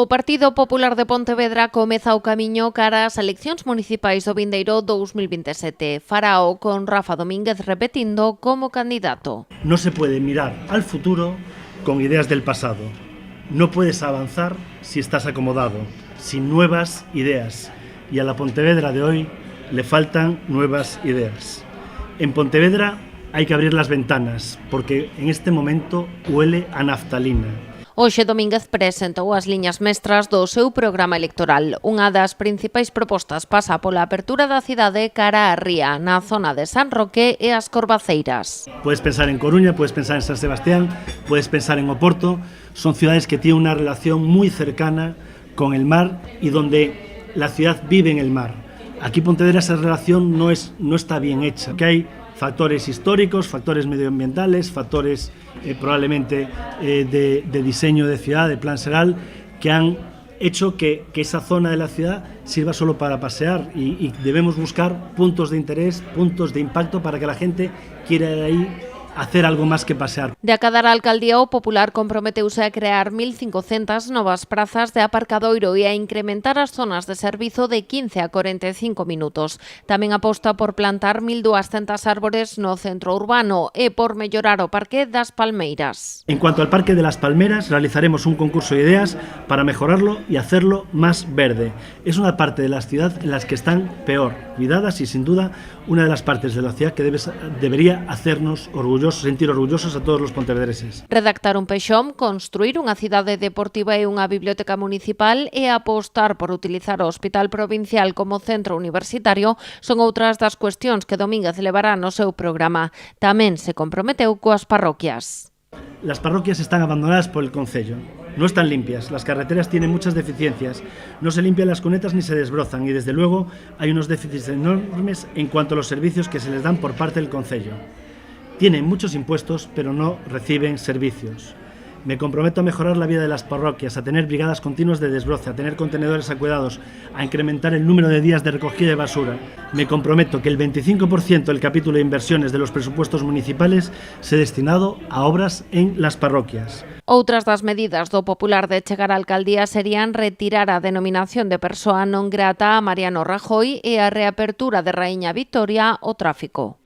O Partido Popular de Pontevedra comeza o camiño cara ás eleccións municipais do vindeiro 2027. Farao con Rafa Domínguez repetindo como candidato. No se puede mirar al futuro con ideas del pasado. No puedes avanzar si estás acomodado, sin nuevas ideas. Y a la Pontevedra de hoy le faltan nuevas ideas. En Pontevedra hay que abrir las ventanas, porque en este momento huele a naftalina. Hoxe Domínguez presentou as liñas mestras do seu programa electoral. Unha das principais propostas pasa pola apertura da cidade cara á ría, na zona de San Roque e as Corvaceiras. Puedes pensar en Coruña, puedes pensar en San Sebastián, puedes pensar en Oporto. Son ciudades que tienen una relación muy cercana con el mar y donde la ciudad vive en el mar. Aquí Pontevedra esa relación no está bien hecha, que hay factores históricos, factores medioambientales, factores probablemente de diseño de ciudad, de plan seral, que han hecho que esa zona de la ciudad sirva solo para pasear y debemos buscar puntos de interés, puntos de impacto para que la gente quiera ir ahí hacer algo más que pasear. De acadar a alcaldía, o Popular comprometeuse a crear 1.500 novas prazas de aparcadoiro e a incrementar as zonas de servizo de 15 a 45 minutos. Tamén aposta por plantar 1.200 árbores no centro urbano e por mellorar o Parque das Palmeiras. En cuanto al Parque de las Palmeras, realizaremos un concurso de ideas para mejorarlo y hacerlo más verde. Es una parte de la ciudad en las que están peor cuidadas y sin duda una de las partes de la ciudad que debería hacernos sentir orgullosos a todos los pontevedreses. Redactar un peixón, construir unha cidade deportiva e unha biblioteca municipal e apostar por utilizar o Hospital Provincial como centro universitario son outras das cuestións que Domínguez levará no seu programa. Tamén se comprometeu coas parroquias. Las parroquias están abandonadas por el concello. No están limpias, las carreteras tienen muchas deficiencias, no se limpian las cunetas ni se desbrozan y desde luego hay unos déficits enormes en cuanto a los servicios que se les dan por parte del concello. Tienen muchos impuestos, pero no reciben servicios. Me comprometo a mejorar la vida de las parroquias, a tener brigadas continuas de desbroce, a tener contenedores acuedados, a incrementar el número de días de recogida de basura. Me comprometo que el 25% del capítulo de inversiones de los presupuestos municipales sea destinado a obras en las parroquias. Outras das medidas do Popular de chegar á alcaldía serían retirar a denominación de persoa non grata a Mariano Rajoy e a reapertura de Raíña Vitoria ao tráfico.